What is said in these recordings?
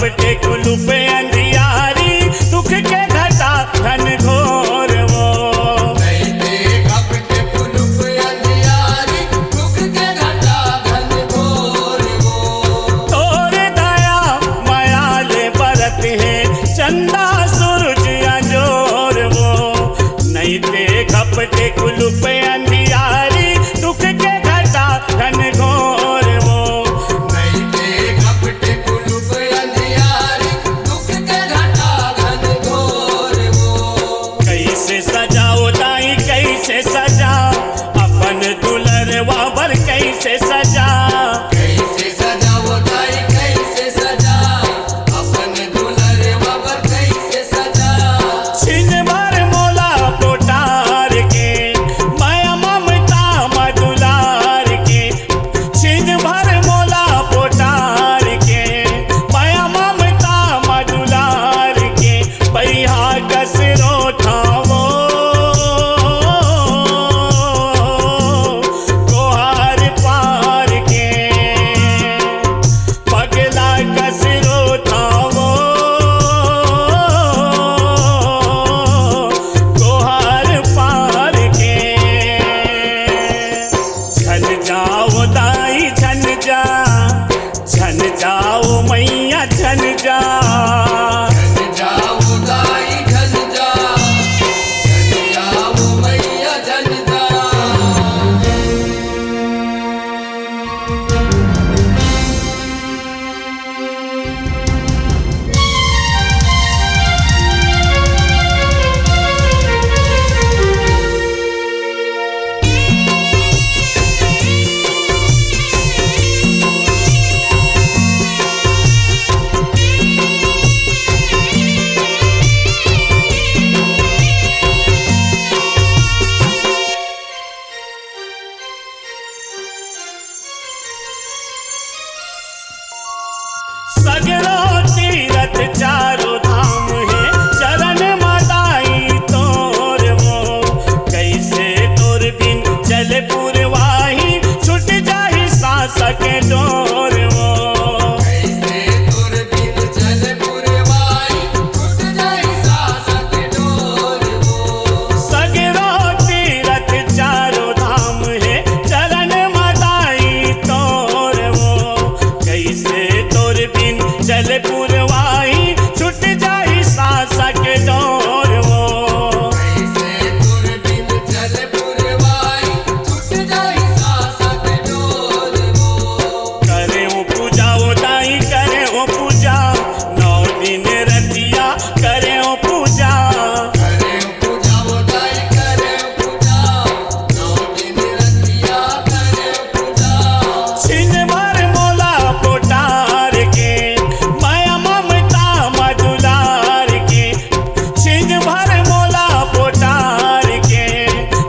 कपटे कुलूप अंधियारी, दुख के घटा घन घोर वो। नहीं कपटे कुलूप अंधियारी, दुख के घटा घन घोर वो। तोर दया मायाले बरत है, चंदा सूरज अंजोर वो। नहीं ते कपटे कुलूप अंधियारी, दुख के घटा घन घोर वो। नहीं कपटे कुलूप अंधियारी, दुख के घटा घन घोर वो। कैसे सजाओ दाई कैसे सजा, अपन दुलरवा बर कैसे सजा। कैसे सजाओ दाई कैसे सजा, अपन दुलरवा पर कैसे सजा। छिन भर मोला पोटार के, माया ममता मधुलार के। छिन भर मोला पोटार के, माया ममता मधुलार के। पैहा कसरो ठावो, कोहार पार के। पगला कसरो ठावो, कोहार पार के। झन जाओ दाई झन जा, झन जाओ मैया झन जा। झन जाओ दाई झन जा, झन जाओ मैया झन जा। सगरो तीरथ चारों धाम है, चरण मदाई तोर वो। कैसे तोर बिन चल पुरवाही, छूट जाही सांस के डोर वो। कैसे तुर बिन चल पुरवाई, छूट जाई सांस के डोर वो। सगरो तीरथ चारों धाम है, चरण मदाई तोर वो। कैसे तोर बिन चल पुरवाही, छूट जाही सांस के डोर वो। कैसे तुर बिन चल पुरवाई, छूट जाई सांस के डोर वो। करे हो पूजा ओ दाई करे हो पूजा, 9 दिन रतिया करे हो पूजा। करे पूजा वो दाई करे पूजा, 9 दिन रतिया करे पूजा। छिन भर मोला पोटार के, माया ममता मधुलार के। छिन भर मोला पोटार के,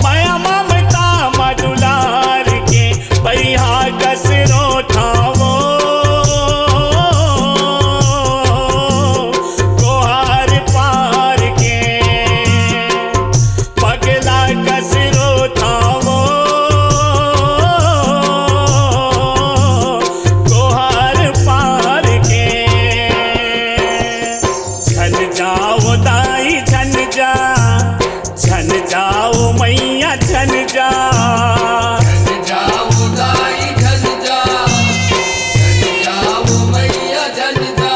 माया ममता मधुलार के। पैहा कसरो ठावो, कोहार पार के। पगला कसरो ठावो, कोहार पार के। झन जाओ दाई झन जा, झन जाओ मैया झन जा। झन जाओ दाई झन जा, झन जाओ मैया झन जा।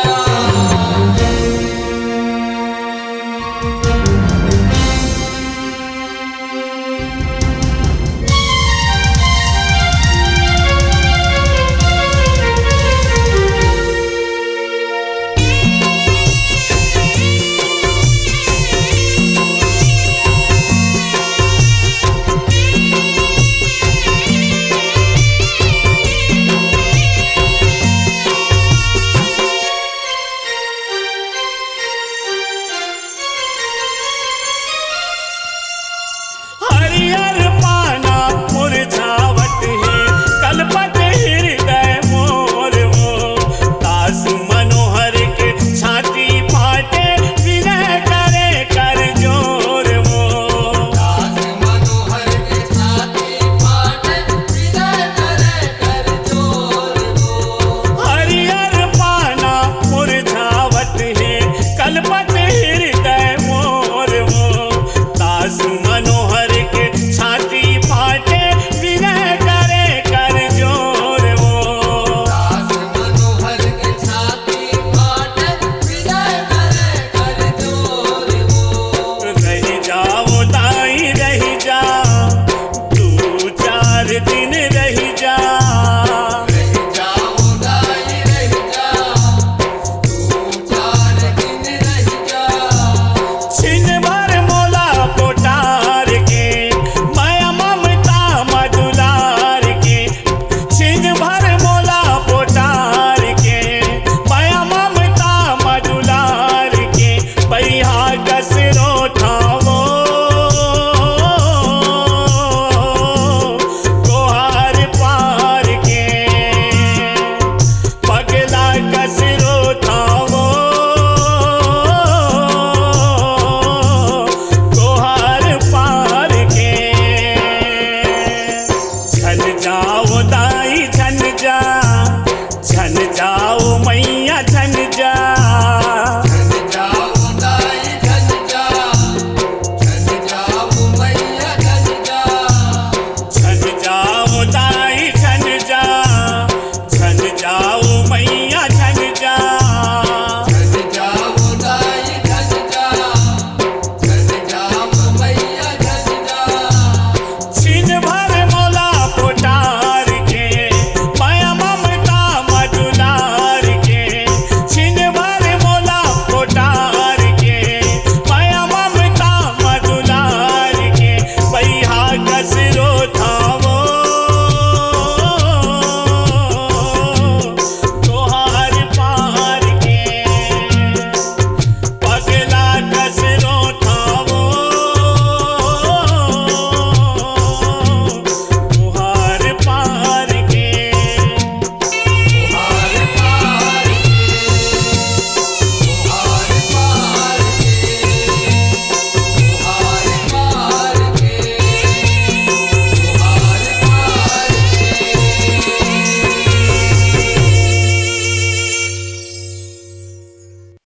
हरिया